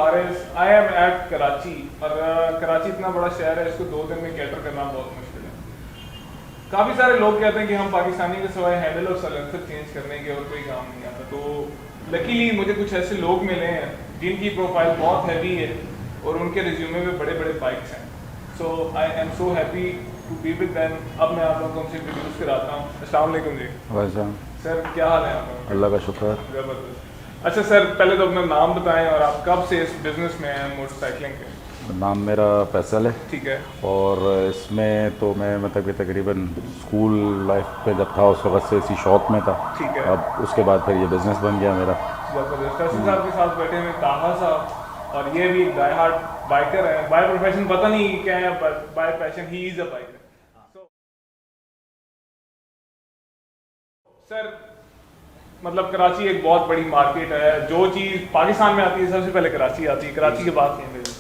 Haris, I am at Karachi. और कराची इतना बड़ा शहर है, इसको 2 दिन में कैटर करना बहुत मुश्किल है। काफ़ी सारे लोग कहते हैं कि हम पाकिस्तानी के सिवाय हैंडल और साइलेंसर चेंज करने के और कोई काम नहीं आता। तो लकीली मुझे कुछ ऐसे लोग मिले हैं जिनकी प्रोफाइल बहुत हैवी है और उनके रिज्यूमे में बड़े बड़े बाइक्स हैं। So I am so happy to be with them. अब मैं आप लोगों को उनसे इंट्रोड्यूस कराता हूँ। अस्सलाम वालेकुम जी। वैसा सर क्या हाल है आपका? अल्लाह का शुक्र। ज़बरदस्त। अच्छा सर, पहले तो अपना नाम बताएं और आप कब से इस बिज़नेस में हैं मोटरसाइकिलिंग के? नाम मेरा फैसल है। ठीक है। और इसमें तो मैं मतलब कि तकरीबन स्कूल लाइफ पे जब था उस वक्त से इसी शौक़ में था। ठीक है। अब उसके बाद फिर ये बिज़नेस बन गया मेरा। ज़बरदस्त। फैसल साहब के साथ बैठे हुए ताहा साहब, और ये भी डाई हार्ड बाइकर है। बाय प्रोफेशन पता नहीं क्या है, but by passion he is a biker. Sir मतलब कराची एक बहुत बड़ी मार्केट है। जो चीज़ पाकिस्तान में आती है सबसे पहले कराची आती है, कराची के बाद कहीं मिलती है।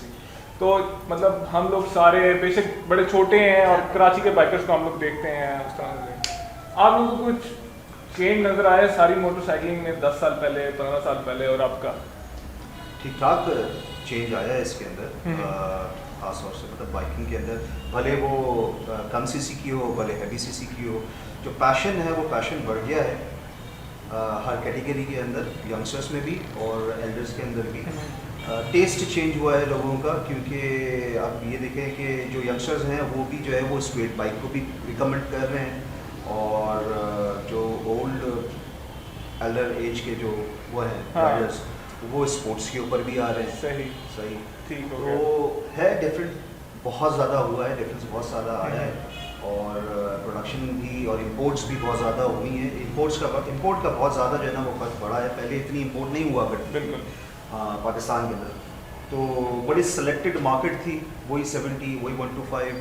तो मतलब हम लोग सारे बेशक बड़े छोटे हैं और कराची के बाइकर्स को हम लोग देखते हैं उस तरह से। आप लोगों को कुछ चेंज नज़र आया सारी मोटरसाइकिलिंग में 10 साल पहले, 15 साल पहले और आपका? ठीक ठाक चेंज आया है इसके अंदर, खास तौर से मतलब बाइकिंग के अंदर। भले वो कम सीसी की हो, भले हैवी सीसी की हो, जो पैशन है वो पैशन बढ़ गया है हर कैटेगरी के अंदर, यंगस्टर्स में भी और एल्डर्स के अंदर भी। टेस्ट चेंज हुआ है लोगों का, क्योंकि आप ये देखें कि जो यंगस्टर्स हैं वो भी जो है वो स्ट्रेट बाइक को भी रिकमेंड कर रहे हैं, और जो ओल्ड एल्डर एज के जो वो हैं राइडर्स, वो स्पोर्ट्स के ऊपर भी आ रहे हैं। सही ठीक हो तो गया। है डिफरेंट, बहुत ज़्यादा हुआ है, डिफरेंस बहुत ज़्यादा आया है। और प्रोडक्शन भी और इंपोर्ट्स भी बहुत ज़्यादा हुई हैं। इंपोर्ट का बहुत ज़्यादा जो है ना वो फर्क पड़ा है। पहले इतनी इंपोर्ट नहीं हुआ करती बिल्कुल पाकिस्तान के अंदर, तो बड़ी सिलेक्टेड मार्केट थी। वही 70, वही 125,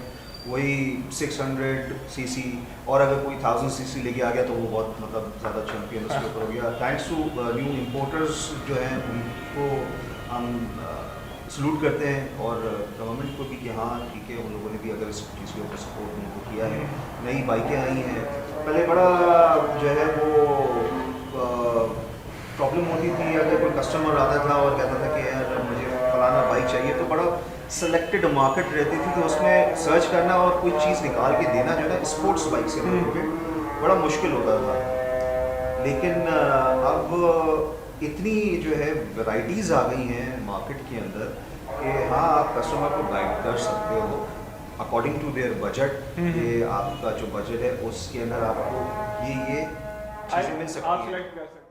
वही 600 सीसी, और अगर कोई 1000 सीसी लेके आ गया तो वो बहुत मतलब ज़्यादा चैंपियन उसके ऊपर हो गया। थैंक्स टू न्यू इम्पोर्टर्स जो हैं उनको हम सलूट करते हैं, और गवर्नमेंट को भी कि हाँ ठीक है, उन लोगों ने भी अगर इस चीज़ के ऊपर सपोर्ट उनको किया है। नई बाइकें आई हैं। पहले बड़ा जो है वो प्रॉब्लम होती थी, अगर कोई कस्टमर आता था और कहता था कि यार मुझे फलाना बाइक चाहिए, तो बड़ा सेलेक्टेड मार्केट रहती थी, तो उसमें सर्च करना और कोई चीज़ निकाल के देना जो है ना स्पोर्ट्स बाइक से लोगों पे बड़ा मुश्किल होता था। लेकिन अब इतनी जो है वैराइटीज़ आ गई हैं मार्केट के अंदर कि हाँ आप कस्टमर को गाइड कर सकते हो अकॉर्डिंग टू देयर बजट, कि आपका जो बजट है उसके अंदर आपको ये चीज़ें मिल सकती आप हैं। सेलेक्ट कर सकते हैं।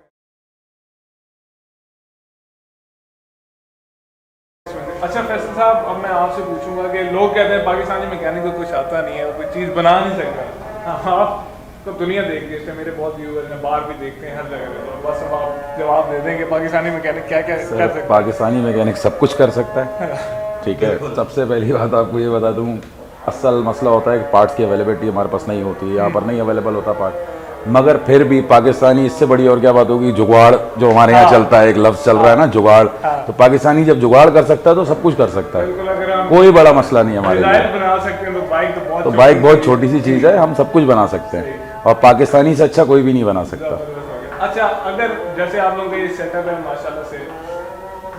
अच्छा फैसल साहब, अब मैं आपसे पूछूंगा कि लोग कहते हैं पाकिस्तानी मैकेनिक को कुछ आता नहीं है, कोई चीज़ बना नहीं सकता। आप तो दुनिया देख रही है, मेरे बहुत व्यूअर्स हैं, बाहर भी देखते हैं, हर जगह पे। बस अब आप जवाब दे देंगे पाकिस्तानी मैकेनिक क्या क्या कर सकते हैं? पाकिस्तानी मैकेनिक सब कुछ कर सकता है। ठीक है, सबसे पहली बात आपको ये बता दूँ, असल मसला होता है कि पार्ट्स की अवेलेबिलिटी हमारे पास नहीं होती है, यहाँ पर नहीं अवेलेबल होता पार्ट। मगर फिर भी पाकिस्तानी, इससे बड़ी और क्या बात होगी, जुगाड़ जो हमारे यहाँ चलता है, एक लफ्ज़ चल रहा है ना जुगाड़, तो पाकिस्तानी जब जुगाड़ कर सकता है तो सब कुछ कर सकता है। कोई बड़ा मसला नहीं हमारे लिए। बना सकते हैं तो बाइक बहुत छोटी सी चीज़ है, हम सब कुछ बना सकते हैं, और पाकिस्तानी से अच्छा कोई भी नहीं बना सकता। अच्छा, अगर जैसे आप लोगों का ये सेटअप है माशाल्लाह से,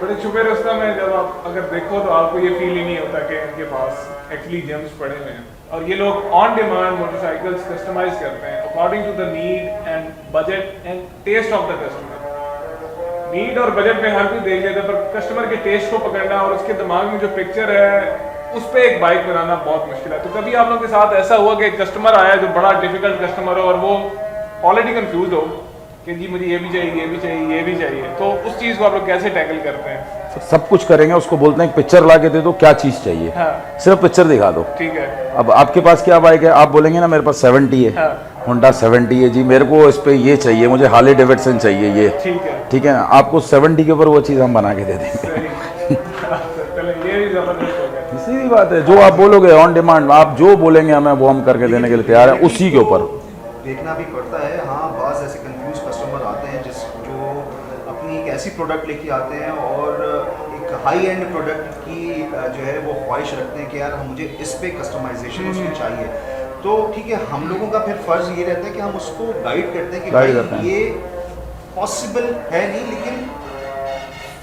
बड़े छुपे रास्ता में जब आप अगर देखो तो आपको ये फील ही नहीं होता कि इनके पास एक्चुअली जेम्स पड़े हुए हैं, और ये लोग ऑन डिमांड मोटरसाइकिल्स कस्टमाइज करते हैं according to the need and budget and taste of the customer. Need और बजट में हर कोई देख लेता है, पर कस्टमर के टेस्ट को पकड़ना और उसके दिमाग में जो पिक्चर है उस पर एक बाइक बनाना बहुत मुश्किल है। तो कभी आप लोगों के साथ ऐसा हुआ कि एक कस्टमर आया जो बड़ा डिफिकल्ट कस्टमर हो और वो ऑलरेडी कंफ्यूज हो कि जी मुझे ये भी चाहिए, ये भी चाहिए, ये भी चाहिए, तो उस चीज़ को आप लोग कैसे टैकल करते हैं? सब कुछ करेंगे, उसको बोलते हैं पिक्चर ला के दे दो, क्या चीज़ चाहिए। हाँ। सिर्फ पिक्चर दिखा दो। ठीक है। अब आपके पास क्या बाइक है, आप बोलेंगे ना मेरे पास 70 है, होंडा 70 है जी, मेरे को इस पे ये चाहिए, मुझे हार्ले डेविडसन चाहिए ये। ठीक है। ठीक है, आपको 70 के ऊपर वो चीज़ हम बना के दे देंगे। ये भी जबरदस्त हो गया। सीधी बात है, जो आप बोलोगे ऑन डिमांड, आप जो बोलेंगे हमें वो हम करके देने के लिए तैयार है, उसी के ऊपर। देखना भी पड़ता है। हाँ, बाज़ ऐसे कंफ्यूज कस्टमर आते हैं जो अपनी एक ऐसी प्रोडक्ट लेके आते हैं और एक हाई एंड प्रोडक्ट की जो है वो ख्वाहिश रखते हैं कि यार मुझे इस पे कस्टमाइजेशन उसकी चाहिए। तो ठीक है, हम लोगों का फिर फ़र्ज़ ये रहता है कि हम उसको गाइड करते हैं कि भाई ये पॉसिबल है नहीं, लेकिन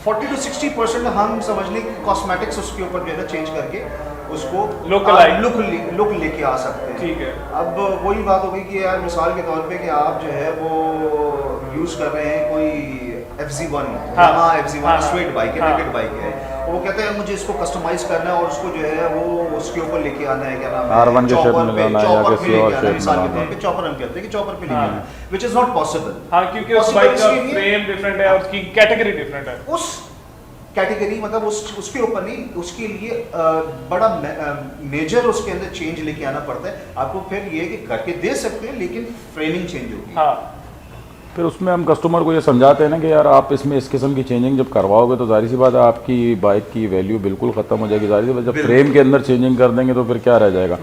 40 to 60% हम समझ लें कि कॉस्मेटिक्स उसके ऊपर जो है ना चेंज करके उसको Localize. लुक लेके आ सकते हैं। ठीक है। अब वही बात हो गई कि यार मिसाल के तौर पे कि आप जो है वो यूज़ कर रहे हैं कोई FZ1 Yamaha FZ1 straight bike है, नेकेड बाइक है, वो कहते हैं मुझे इसको कस्टमाइज करना है और उसको जो है वो उसके ऊपर लेके आना है, क्या नाम है, R1 के शेप में लगाना है या चॉपर किसी पे और लेके आना है, शेप में मिसाल के लगाना तौर पे चॉपर हम कहते हैं कि चॉपर पे लेके हाँ। आना है, व्हिच इज नॉट पॉसिबल। हाँ, क्योंकि उस Possible बाइक का इसलिए नहीं है। फ्रेम डिफरेंट है, उसकी कैटेगरी डिफरेंट है। उस कैटेगरी मतलब उसके ऊपर नहीं, उसके लिए बड़ा मेजर उसके अंदर चेंज लेके आना पड़ता है आपको। फिर ये है कि करके दे सकते हैं लेकिन फ्रेमिंग चेंज होगी। हाँ, फिर उसमें हम कस्टमर को ये समझाते हैं ना कि यार आप इसमें इस किस्म की चेंजिंग जब करवाओगे तो जाहिर सी बात है आपकी बाइक की वैल्यू बिल्कुल ख़त्म हो जाएगी। जाहिर सी बात जब फ्रेम के अंदर चेंजिंग कर देंगे तो फिर क्या रह जाएगा।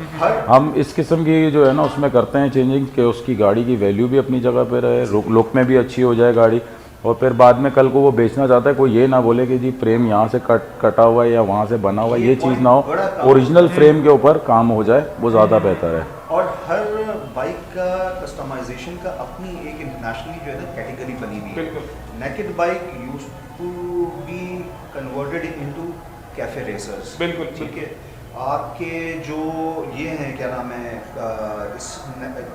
हम इस किस्म की जो है ना उसमें करते हैं चेंजिंग कि उसकी गाड़ी की वैल्यू भी अपनी जगह पे रहे, लुक में भी अच्छी हो जाए गाड़ी, और फिर बाद में कल को वो बेचना चाहता है कोई ये ना बोले कि जी फ्रेम यहाँ से कटा हुआ है या वहाँ से बना हुआ है, ये चीज़ ना हो, ओरिजिनल फ्रेम के ऊपर काम हो जाए, वो ज़्यादा बेहतर है। और हर बाइक का कस्टमाइजेशन का अपनी एक इंटरनेशनली जो है ना कैटेगरी बनी हुई है। बिल्कुल। Naked bike used to be converted into cafe racers. बिल्कुल, ठीक है। आपके जो ये हैं क्या नाम है इस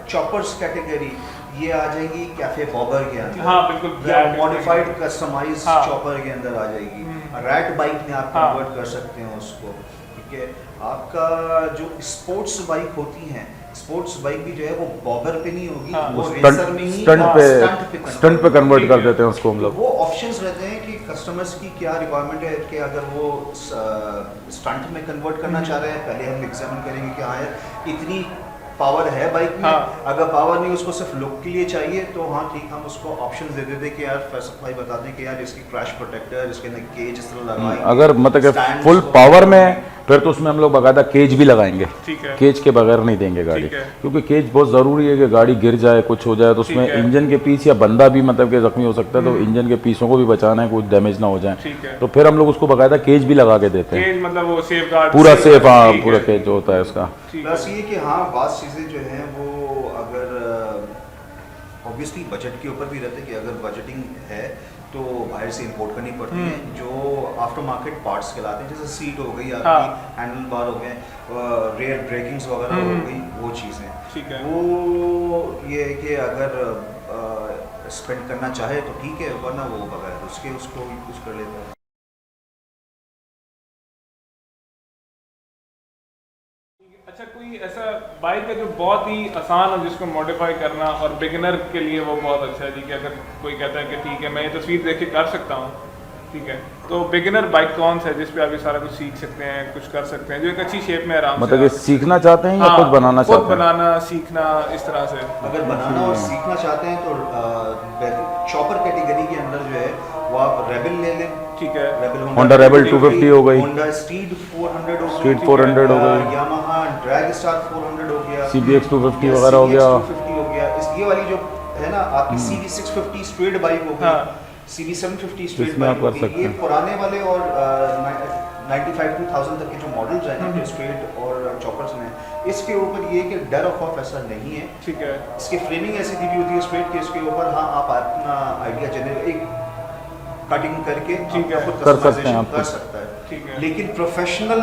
चॉपर्स कैटेगरी ये आ जाएगी कैफे बॉबर के अंदर। हाँ, बिल्कुल, या black मॉडिफाइड कस्टमाइज हाँ। चॉपर के अंदर आ जाएगी। रैट बाइक में आप हाँ। कन्वर्ट कर सकते हैं उसको। ठीक है। आपका जो स्पोर्ट्स बाइक होती हैं, स्पोर्ट्स बाइक भी जो है वो बॉबर पे नहीं होगी, हाँ। वो स्टंट रेसर में ही स्टंट पे कन्वर्ट कर देते हैं उसको हम लोग। वो ऑप्शंस रहते हैं कि कस्टमर्स की क्या रिक्वायरमेंट है कि अगर वो स्टंट में कन्वर्ट करना चाह रहे हैं, पहले हम एग्जामिन करेंगे कि हाँ यार इतनी पावर है बाइक में। हाँ। अगर पावर नहीं उसको सिर्फ लुक के लिए चाहिए तो हाँ ठीक, हम उसको ऑप्शंस दे देते कि यार फैसल भाई बता दें कि यार इसकी क्रैश प्रोटेक्टर, इसके अंदर केज इस तरह लगाएंगे। अगर मतलब कि Stands फुल को- पावर में है फिर तो उसमें हम लोग बाकायदा केज भी लगाएंगे। ठीक है। केज के बगैर नहीं देंगे गाड़ी, ठीक है। क्योंकि केज बहुत ज़रूरी है कि गाड़ी गिर जाए कुछ हो जाए तो उसमें ठीक है। इंजन के पीस या बंदा भी मतलब कि जख्मी हो सकता है, तो इंजन के पीसों को भी बचाना है, कुछ डैमेज ना हो जाए। ठीक है। तो फिर हम लोग उसको बाकायदा केज भी लगा के देते हैं, केज मतलब वो सेफगार्ड पूरा सेफ। हाँ, ठीक पूरा है। केज जो होता है उसका। ठीक प्लस है। ये कि हाँ बात चीज़ें जो हैं वो अगर ऑब्वियसली बजट के ऊपर भी रहते हैं कि अगर बजटिंग है तो बाहर से इंपोर्ट करनी पड़ती है, जो आफ्टर मार्केट पार्ट्स कहलाते हैं, जैसे सीट हो गई आपकी, हाँ। हैंडल बार हो गए, रेयर ब्रेकिंग्स वगैरह हो गई, वो चीज़ें। ठीक है। वो ये है कि अगर स्पेंड करना चाहे तो ठीक है, वरना वो बगैर उसके उसको यूज कर लेता है। अच्छा, कोई ऐसा बाइक है जो बहुत ही आसान हो जिसको मॉडिफाई करना और बिगिनर के लिए वो बहुत अच्छा है जी, कि अगर कोई कहता है कि ठीक है मैं ये तस्वीर देख के कर सकता हूँ, ठीक है, तो बिगिनर बाइक कौन सा है जिस पे आप ये सारा कुछ सीख सकते हैं, कुछ कर सकते हैं, जो एक अच्छी शेप में आराम मतलब से कि सीखना चाहते हैं या हाँ, खुद बनाना खुद चाहते हैं? बनाना सीखना इस तरह से। अगर बनाना और सीखना चाहते हैं तो चॉपर कैटेगरी के अंदर जो है वो आप रेबल ले लें। ठीक है। रेबल Honda Rebel 250 हो गई, होंडा स्ट्रीट 400 हो गई, स्ट्रीट 400 हो गई, यामाहा ड्रैग स्टार 400 हो गया, CBX 250 वगैरह हो गया, CBX 250 हो गया। इस ये वाली जो है ना आपकी CB 650 स्ट्रेट बाइक हो गई, हाँ। CB 750 स्ट्रेट इसमें आप बाइक हो कर गई। सकते ये हैं। पुराने वाले और 95 to 1000 तक के जो मॉडल्स हैं ना स्ट्रेट और चॉपर्स में, इसके ऊपर ये कि डर ऑफ ऐसा नहीं है। ठीक है। इसकी फ्रेमिंग ऐसी दी हुई होती है स्ट्रेट के, इसके ऊपर हाँ आप अपना आइडिया जनरेट एक कटिंग करके ठीक है, खुद कर सकते हैं customization आप कर खुद। सकता है। ठीक है। लेकिन प्रोफेशनल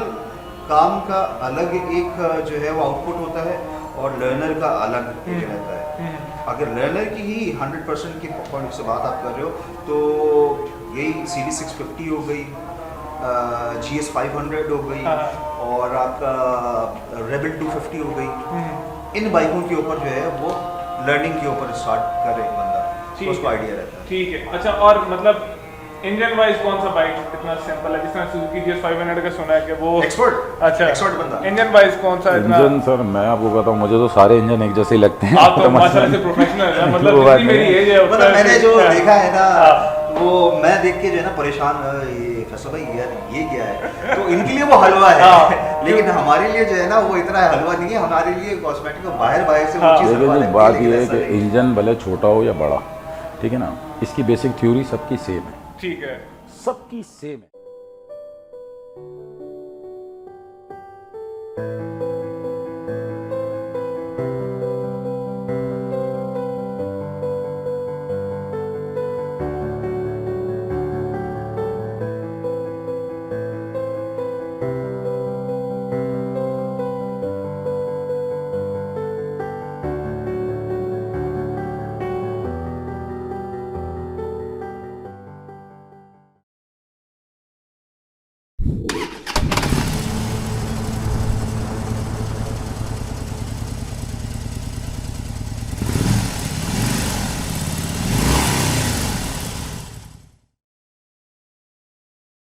काम का अलग एक जो है वो आउटपुट होता है और लर्नर का अलग एक रहता है। अगर लर्नर की ही 100% की पॉइंट से बात आप कर रहे हो तो यही CB 650 हो गई, GS 500 हो गई, हाँ। और आपका रेबल 250 हो गई। इन बाइकों के ऊपर जो है वो लर्निंग के ऊपर स्टार्ट करे बंदा, तो उसको आइडिया रहता है। ठीक है। अच्छा, और मतलब इंजन वाइज कौन सा बाइक इतना सिंपल है? जिस तरह सुजुकी GS 500 का सुना है कि वो एक्सपर्ट। अच्छा, एक्सपर्ट बंदा। इंजन वाइज कौन सा इतना? इंजन सर मैं आपको कहता हूँ, मुझे तो सारे इंजन एक जैसे ही लगते हैं। आप तो माशाल्लाह से प्रोफेशनल है, मतलब वो बात जितनी मेरी नहीं है। एज है मतलब मैंने जो देखा है ना हाँ। वो मैं देख के जो है ना परेशान, ये फैसल भाई यार ये क्या है, तो इनके लिए वो हलवा है हाँ। लेकिन हमारे लिए जो है ना वो इतना हलवा नहीं है। हमारे लिए कॉस्मेटिक को बाहर से वो हाँ। चीज़ देखिए हलवा जी, लगती बात लेकिन ये है ऐसा कि नहीं। इंजन भले छोटा हो या बड़ा, ठीक है ना, इसकी बेसिक थ्योरी सबकी सेम है, ठीक है। सबकी सेम है।